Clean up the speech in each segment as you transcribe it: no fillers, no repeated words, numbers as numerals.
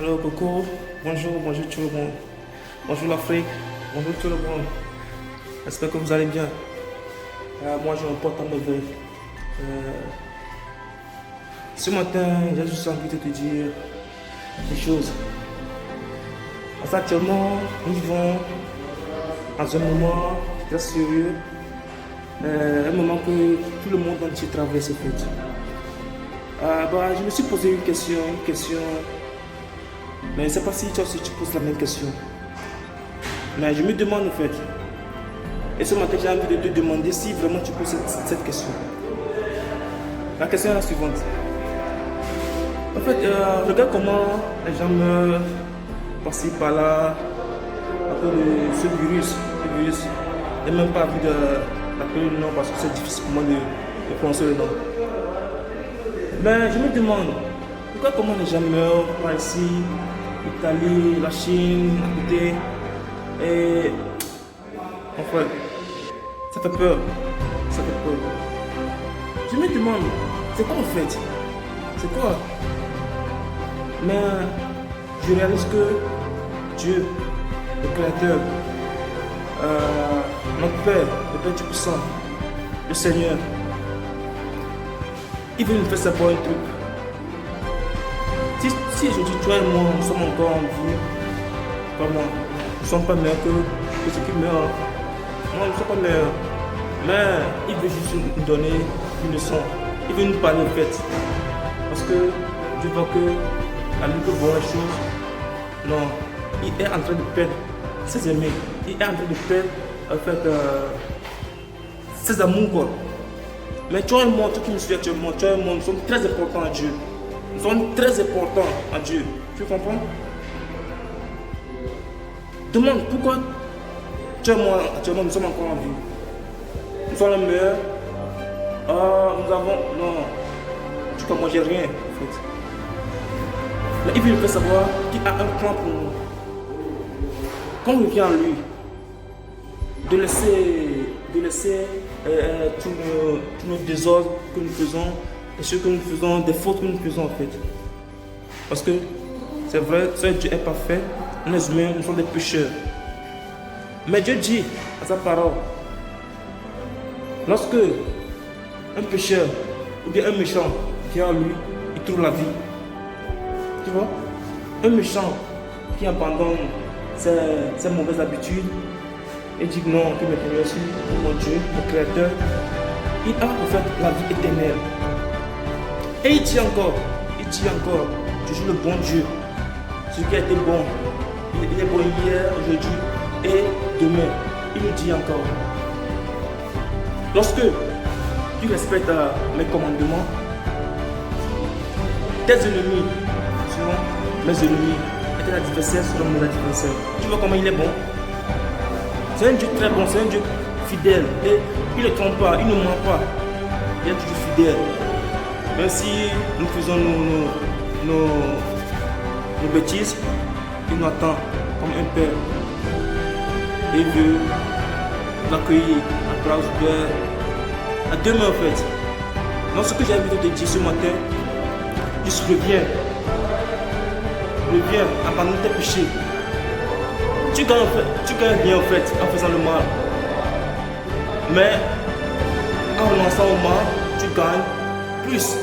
Alors Coco, bonjour tout le monde. Bonjour l'Afrique, bonjour tout le monde. J'espère que vous allez bien. Moi je me porte à merveille. Ce matin, j'ai juste envie de te dire des choses. Parce qu'actuellement, nous vivons dans un moment très sérieux. Un moment que tout le monde entier traverse en fait. Je me suis posé une question, mais je ne sais pas si toi aussi tu poses la même question. Mais je me demande en fait. Et ce matin, j'ai envie de te demander si vraiment tu poses cette question. La question est la suivante. En fait, regarde comment les gens meurent par-ci par-là à cause de ce virus. Le virus. Je n'ai même pas envie d'appeler le nom parce que c'est difficile pour moi de prononcer le nom. Mais je me demande, pourquoi comment les gens meurent par ici, l'Italie, la Chine, à côté. Et en fait, ça fait peur. Ça fait peur. Je me demande, c'est quoi en fait? C'est quoi? Mais je réalise que Dieu, le Créateur, notre Père, le Père Tout-Puissant, le Seigneur, il veut nous faire savoir un truc. Si aujourd'hui toi et moi, nous sommes encore en vie, vraiment, nous ne sommes pas meilleurs que ceux qui meurent. Non, nous ne sommes pas meilleurs. Mais il veut juste nous donner une leçon. Il veut nous parler en fait. Parce que Dieu voit que à lui que voir les choses. Non, il est en train de perdre ses amis. Il est en train de perdre en fait ses amours quoi. Mais toi et moi, toi qui me suis actuellement, toi et moi, nous sommes très importants à Dieu. Nous sommes très importants à Dieu. Tu comprends? Demande pourquoi toi et moi, actuellement, nous sommes encore en vie. Nous sommes les meilleurs. Nous avons. Non. Tu comprends, moi, j'ai rien, en fait. Mais il veut nous faire savoir qu'il a un plan pour nous. Quand on revient à lui, de laisser tous nos désordres que nous faisons et ce que nous faisons, des fautes que nous faisons en fait. Parce que c'est vrai, seul Dieu est parfait, nous les humains, nous sommes des pécheurs. Mais Dieu dit à sa parole, lorsque un pécheur ou bien un méchant vient à lui, il trouve la vie. Tu vois? Un méchant qui abandonne ses mauvaises habitudes et dit non, que maintenant je suis mon Dieu, mon Créateur, il a en fait la vie éternelle. Et il dit encore, je suis le bon Dieu, ce qui a été bon, il est bon hier, aujourd'hui et demain. Il nous dit encore, lorsque tu respectes mes commandements, tes ennemis seront mes ennemis et tes adversaires seront mes adversaires. Tu vois comment il est bon? C'est un Dieu très bon, c'est un Dieu fidèle. Et il ne trompe pas, il ne ment pas. Il est toujours fidèle. Même si nous faisons nos bêtises, il nous attend comme un père. Et il veut nous accueillir à bras ouverts. À demain en fait. Donc ce que j'ai envie de te dire ce matin, juste reviens. Reviens, abandonne tes péchés. Tu gagnes bien en fait en faisant le mal. Mais en renonçant au mal, tu gagnes plus.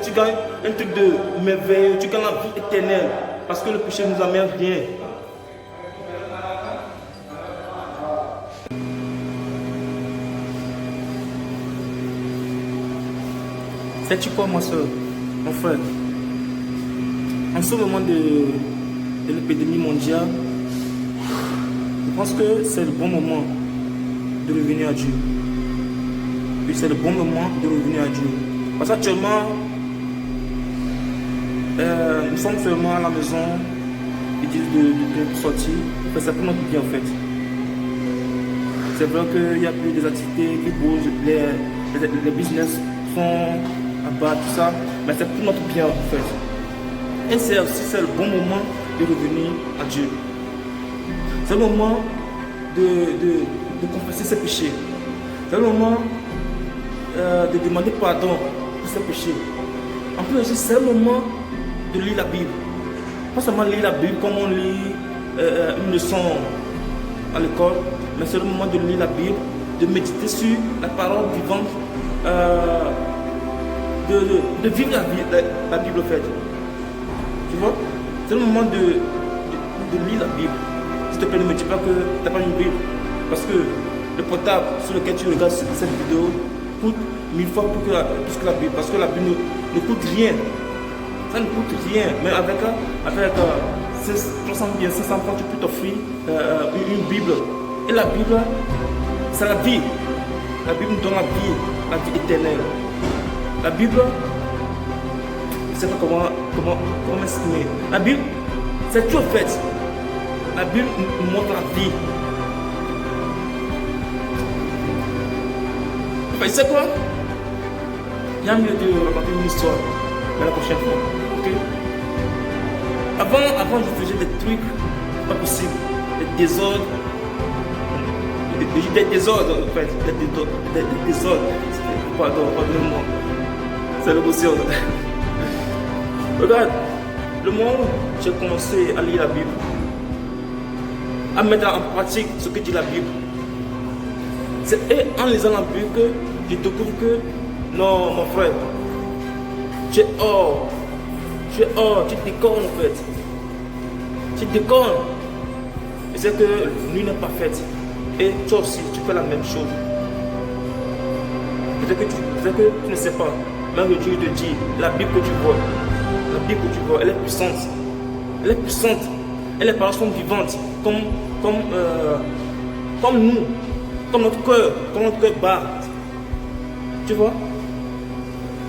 Tu gagnes un truc de merveilleux, tu gagnes la vie éternelle. Parce que le péché ne nous amène rien. Sais-tu quoi ma soeur, mon frère? En ce moment de l'épidémie mondiale, je pense que c'est le bon moment de revenir à Dieu. Puis c'est le bon moment de revenir à Dieu. Parce qu'actuellement, nous sommes seulement à la maison, ils disent de sortir. C'est pour notre bien en fait. C'est vrai qu'il n'y a plus des activités qui bougent, les business sont à bas, tout ça, mais c'est pour notre bien en fait. Et c'est aussi le bon moment de revenir à Dieu. C'est le moment de confesser ses péchés. C'est le moment de demander pardon pour ses péchés. En plus, c'est le moment de lire la Bible. Pas seulement lire la Bible comme on lit une leçon à l'école, mais c'est le moment de lire la Bible, de méditer sur la parole vivante, de vivre la Bible en fait. Tu vois? C'est le moment de lire la Bible. S'il te plaît, ne me dis pas que tu n'as pas une Bible. Parce que le portable sur lequel tu regardes cette vidéo coûte 1000 fois plus que la Bible. Parce que la Bible ne coûte rien. Ça ne coûte rien. Mais avec 300 bien 500 francs, tu peux t'offrir une Bible. Et la Bible, c'est la vie. La Bible nous donne la vie éternelle. La Bible, je ne sais pas comment m'exprimer. La Bible, c'est tout en fait. La Bible nous montre la vie. Enfin, tu sais quoi? Il y a mieux de raconter une histoire, mais la prochaine fois. Ok? Avant, je faisais des trucs pas possibles, des désordres. Des désordres, en fait. Des désordres. Pardonnez-moi. C'est l'émotion. Regarde, le moment où j'ai commencé à lire la Bible, à mettre en pratique ce que dit la Bible, c'est en lisant la Bible que je découvre que non, mon frère, tu es hors, tu déconnes en fait. Tu déconnes. Et c'est que lui n'est pas faite. Et toi aussi, tu fais la même chose. Peut-être que tu ne sais pas. Même que Dieu te dit, la Bible que tu vois, elle est puissante. Elle est puissante. Et les paroles sont vivantes, comme nous, comme notre cœur bat. Tu vois?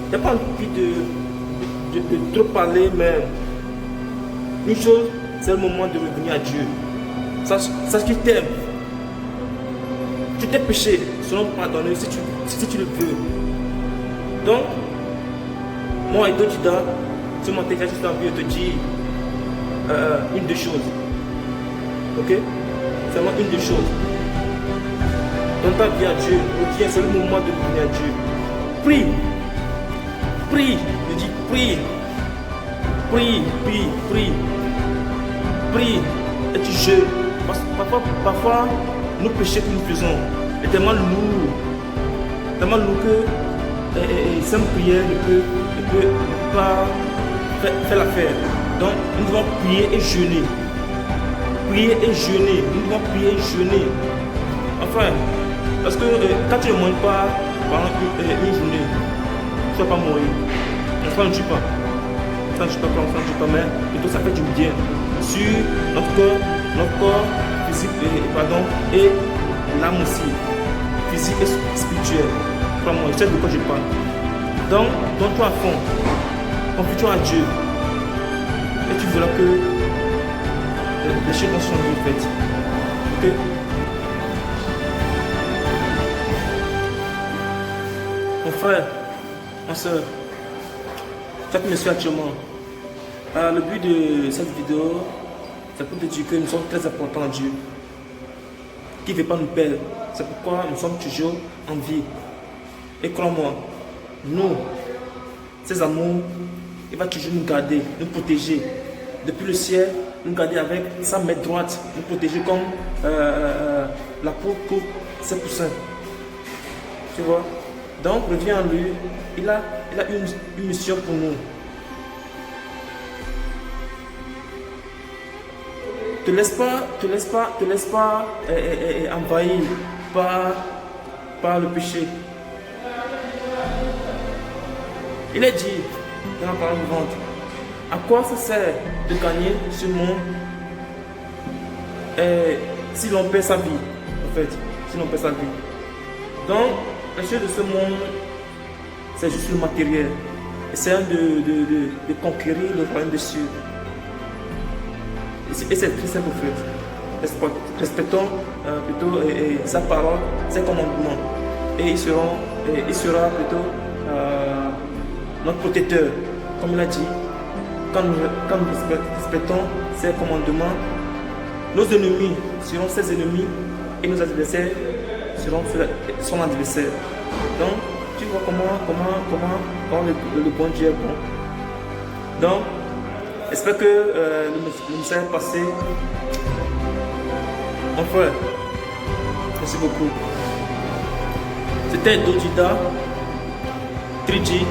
Il n'y a pas envie de trop parler, mais une chose, c'est le moment de revenir à Dieu. Sache qu'il t'aime. Tu t'es péché, selon pardonner si tu le veux. Donc, moi et Dotida, sur mon téléphone, j'ai envie de te dire une des choses. Ok? Seulement une des choses. Donne ta vie à Dieu. Retiens, c'est le moment de revenir à Dieu. Prie. Prie. Je dis prie. Prie. Et tu jeûnes. Parfois, nos péchés que nous faisons est tellement lourd. Tellement lourd que cette prière ne peut pas faire l'affaire. Donc, nous devons prier et jeûner. Prier et jeûner. Nous devons prier et jeûner. Enfin, parce que quand tu ne manges pas pendant une journée, tu ne vas pas mourir. Ça ne tue pas. Ça ne tue pas, mais plutôt ça fait du bien sur notre corps physique et l'âme aussi. Physique et spirituelle. Crois-moi, je sais de quoi je parle. Donc, donne-toi à fond. Confie-toi à Dieu. Et tu verras que les choses vont changer en fait. Ok? Mon frère, ma soeur, toi qui me suis actuellement, le but de cette vidéo, c'est pour te dire que nous sommes très importants à Dieu, qui ne veut pas nous perdre. C'est pourquoi nous sommes toujours en vie. Et crois-moi, nous, ces amours, il va toujours nous garder, nous protéger. Depuis le ciel, nous garder avec sa main droite, nous protéger comme la peau coupe ses poussins. Tu vois? Donc, reviens en lui. Il a une mission pour nous. Te laisse pas envahir par le péché. Il est dit dans la parole vivante, à quoi ça sert de gagner ce monde si l'on perd sa vie, en fait, si l'on perd sa vie. Donc, la chose de ce monde, c'est juste le matériel. Essayons de conquérir le royaume des cieux. Et c'est très simple en fait. Respectons plutôt sa parole, ses commandements. Et il sera plutôt notre protecteur. Comme il a dit, quand nous respectons ses commandements, nos ennemis seront ses ennemis et nos adversaires seront son adversaire. Donc, tu vois comment le bon Dieu est bon. Donc, J'espère que le message est passé. Mon frère, merci beaucoup. C'était Dodida, 3G,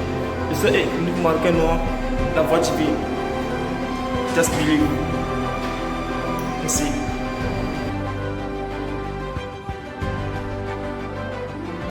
le seul et unique Marocain noir, la voix divine. Just believe. Merci.